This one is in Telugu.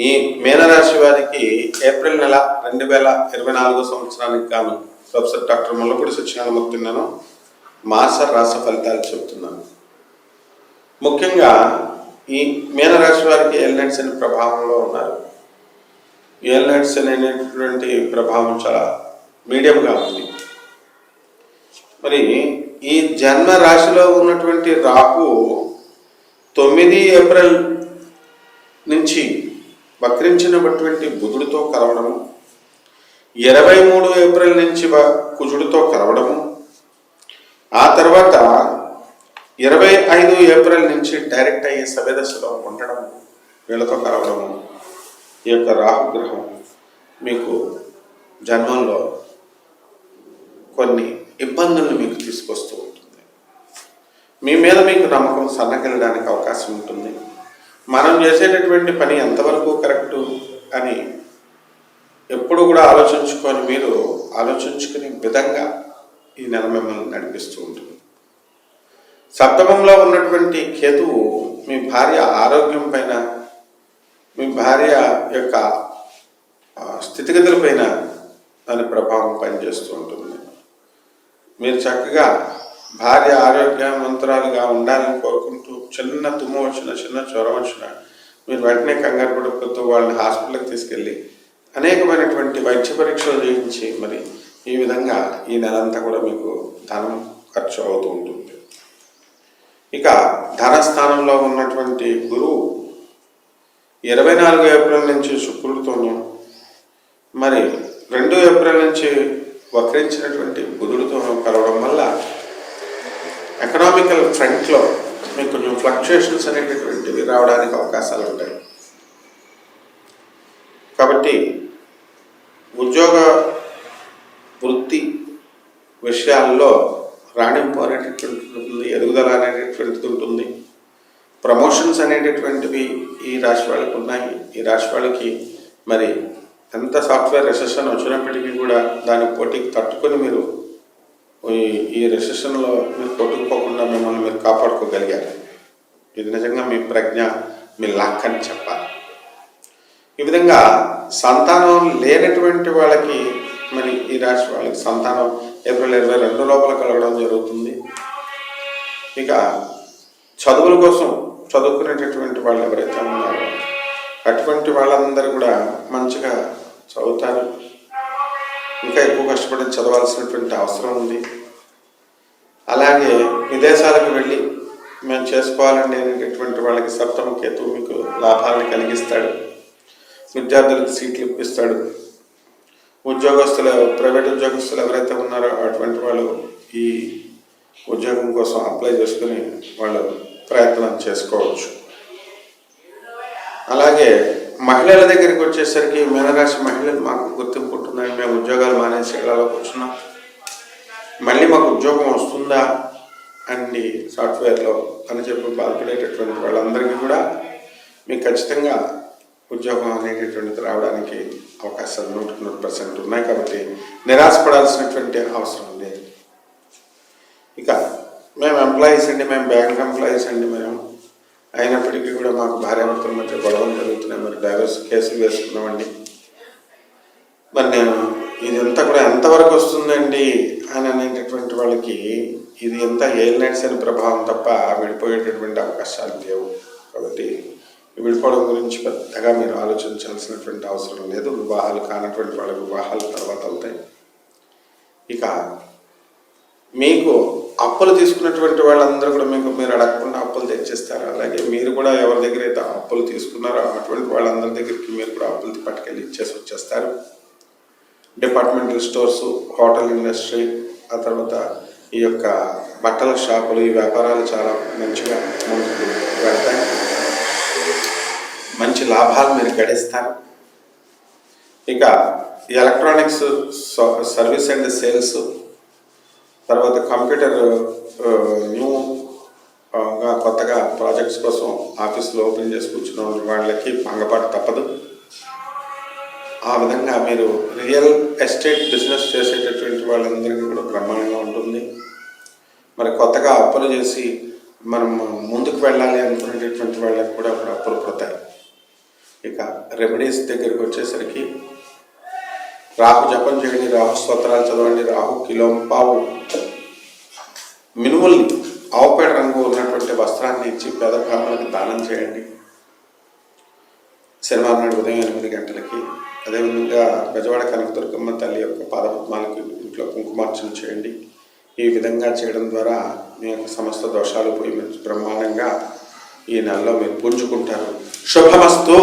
ఈ మీనరాశి వారికి ఏప్రిల్ నెల 2024 సంవత్సరానికి గాను ప్రొఫెసర్ డాక్టర్ ముల్లపూడి సత్యనారాయణమూర్తి నేను మాస రాశి ఫలితాలు చెబుతున్నాను. ముఖ్యంగా ఈ మీనరాశి వారికి ఏలినాటి శని ప్రభావంలో ఉన్నారు. ఏలినాటి శని అనేటువంటి ప్రభావం చాలా మీడియంగా ఉంది. మరి ఈ జన్మ రాశిలో ఉన్నటువంటి రాహు 9 ఏప్రిల్ నుంచి వక్రించినటువంటి బుధుడితో కలవడము, 23 ఏప్రిల్ నుంచి కుజుడితో కలవడము, ఆ తర్వాత 25 ఏప్రిల్ నుంచి డైరెక్ట్ అయ్యే సవ్యదశలో ఉండడం, వీళ్ళతో కలవడము, ఈ యొక్క రాహుగ్రహం మీకు జన్మంలో కొన్ని ఇబ్బందులను మీకు తీసుకొస్తూ ఉంటుంది. మీ మీద మీకు నమ్మకం సన్నగిల్లడానికి అవకాశం ఉంటుంది. మనం చేసేటటువంటి పని ఎంతవరకు కరెక్టు అని ఎప్పుడు కూడా మీరు ఆలోచించుకునే విధంగా ఈ నెల మిమ్మల్ని నడిపిస్తూ ఉంటుంది. సప్తమంలో ఉన్నటువంటి కేతువు మీ భార్య ఆరోగ్యం పైన, మీ భార్య యొక్క స్థితిగతుల పైన దాని ప్రభావం పనిచేస్తూ ఉంటుంది. మీరు చక్కగా భార్య ఆరోగ్యవంతురాలుగా ఉండాలని కోరుకుంటూ చిన్న తుమ్ము వచ్చినా, చిన్న జ్వరం వచ్చినా మీరు వెంటనే కంగారు పడిపోతూ వాళ్ళని హాస్పిటల్కి తీసుకెళ్ళి అనేకమైనటువంటి వైద్య పరీక్షలు చేయించి మరి ఈ విధంగా ఈ నెలంతా కూడా మీకు ధనం ఖర్చు అవుతూ ఉంటుంది. ఇక ధనస్థానంలో ఉన్నటువంటి గురువు 24 ఏప్రిల్ నుంచి శుక్రుడితోనూ, మరి 2 ఏప్రిల్ నుంచి వక్రించినటువంటి బుధుడితోనూ కలవడం వల్ల ఎకనామికల్ ఫ్రంట్లో మీకు కొంచెం ఫ్లక్చుయేషన్స్ అనేటటువంటివి రావడానికి అవకాశాలు ఉంటాయి. కాబట్టి ఉద్యోగ వృత్తి విషయాల్లో రాణింపు అనేటటువంటిది ఉంటుంది, ఎదుగుదల అనేటటువంటిది ఉంటుంది. ప్రమోషన్స్ అనేటటువంటివి ఈ రాశి వాళ్ళకి ఉన్నాయి. ఈ రాశి వాళ్ళకి మరి ఎంత సాఫ్ట్వేర్ రెసెషన్ వచ్చినప్పటికీ కూడా దాని పోటీకి తట్టుకొని మీరు ఈ రెసెషన్లో మీరు కొట్టుకుపోకుండా మిమ్మల్ని మీరు కాపాడుకోగలిగారు. ఇది నిజంగా మీ ప్రజ్ఞ, మీ లక్ అని చెప్పాలి. ఈ విధంగా సంతానం లేనటువంటి వాళ్ళకి మరి ఈ రాశి వాళ్ళకి సంతానం ఏప్రిల్ 22 లోపల కలగడం జరుగుతుంది. ఇక చదువుల కోసం చదువుకునేటటువంటి వాళ్ళు ఎవరైతే ఉన్నారో అటువంటి వాళ్ళందరూ కూడా మంచిగా చదువుతారు. ఇంకా ఎక్కువ కష్టపడి చదవాల్సినటువంటి అవసరం ఉంది. అలాగే విదేశాలకు వెళ్ళి మేము చేసుకోవాలండి అనేటటువంటి వాళ్ళకి సప్తమ కేతువు మీకు లాభాలను కలిగిస్తాడు. విద్యార్థులకు సీట్లు ఇప్పిస్తాడు. ఉద్యోగస్తులు, ప్రైవేట్ ఉద్యోగస్తులు ఎవరైతే ఉన్నారో అటువంటి వాళ్ళు ఈ ఉద్యోగం కోసం అప్లై చేసుకుని వాళ్ళు ప్రయత్నం చేసుకోవచ్చు. అలాగే మహిళల దగ్గరికి వచ్చేసరికి మీనరాశి మహిళలు మాకు గుర్తింపు ఉంటుందని మేము ఉద్యోగాలు మానేసి ఇళ్లలో కూర్చున్నాం, మళ్ళీ మాకు ఉద్యోగం వస్తుందా అండి సాఫ్ట్వేర్లో అని చెప్పి బాధపడేటటువంటి వాళ్ళందరికీ కూడా మీకు ఖచ్చితంగా ఉద్యోగం అనేటటువంటిది రావడానికి అవకాశాలు 100% ఉన్నాయి. కాబట్టి నిరాశపడాల్సినటువంటి అవసరం లేదు. ఇక మేము ఎంప్లాయీస్ అండి, మేము బ్యాంక్ ఎంప్లాయీస్ అండి, మేము అయినప్పటికీ కూడా మాకు భార్యాభర్తల మధ్య గొడవలు జరుగుతున్నాయి, మరి డైవర్స్ కేసులు వేసుకున్నామండి, మరి నేను ఇదంతా కూడా ఎంతవరకు వస్తుందండి అని అనేటటువంటి వాళ్ళకి ఇది ఎంత ఏలినాటి శని ప్రభావం తప్ప విడిపోయేటటువంటి అవకాశాలు లేవు. కాబట్టి విడిపోవడం గురించి పెద్దగా మీరు ఆలోచించాల్సినటువంటి అవసరం లేదు. వివాహాలు కానటువంటి వాళ్ళకి వివాహాలు తర్వాత అవుతాయి. ఇక మీకు అప్పులు తీసుకున్నటువంటి వాళ్ళందరూ కూడా మీరు అడగకుండా అప్పులు తెచ్చేస్తారు. అలాగే మీరు కూడా ఎవరి దగ్గర అయితే అప్పులు తీసుకున్నారో అటువంటి వాళ్ళందరి దగ్గరికి మీరు కూడా అప్పులు పట్టుకెళ్ళి ఇచ్చేసి వచ్చేస్తారు. డిపార్ట్మెంటల్ స్టోర్స్, హోటల్ ఇండస్ట్రీ, ఆ తర్వాత ఈ యొక్క బట్టల షాపులు, ఈ వ్యాపారాలు చాలా మంచిగా ముందుకు వెళ్తాయి. మంచి లాభాలు మీరు గడిస్తారు. ఇక ఎలక్ట్రానిక్స్ సర్వీస్ అండ్ సేల్స్, తర్వాత కంప్యూటర్ న్యూగా కొత్తగా ప్రాజెక్ట్స్ కోసం ఆఫీసులో ఓపెన్ చేసి కూర్చున్న వాళ్ళకి భంగపాటు తప్పదు. ఆ విధంగా మీరు రియల్ ఎస్టేట్ బిజినెస్ చేసేటటువంటి వాళ్ళందరికీ కూడా బ్రహ్మాండంగా ఉంటుంది. మరి కొత్తగా అప్పులు చేసి మనం ముందుకు వెళ్ళాలి అనుకునేటటువంటి వాళ్ళకి కూడా అప్పుడు అప్పులు పడతాయి. ఇక రెమెడీస్ దగ్గరికి వచ్చేసరికి రాహు జపం చేయండి, రాహు స్తోత్రాలు చదవండి, రాహు కిలోంపావు మినుముల్ని ఆవుపేడ రంగు ఉన్నటువంటి వస్త్రాన్ని ఇచ్చి పేద బ్రాహ్మణులకు దానం చేయండి శనివారం నాడు ఉదయం 8 గంటలకి. అదేవిధంగా బెజవాడ కనకదుర్గమ్మ తల్లి యొక్క పాదపద్మాలకు ఇంట్లో కుంకుమార్చన చేయండి. ఈ విధంగా చేయడం ద్వారా మీ యొక్క సమస్త దోషాలు పోయి బ్రహ్మాండంగా ఈ నెలలో మీరు పుంజుకుంటారు. శుభమస్తు.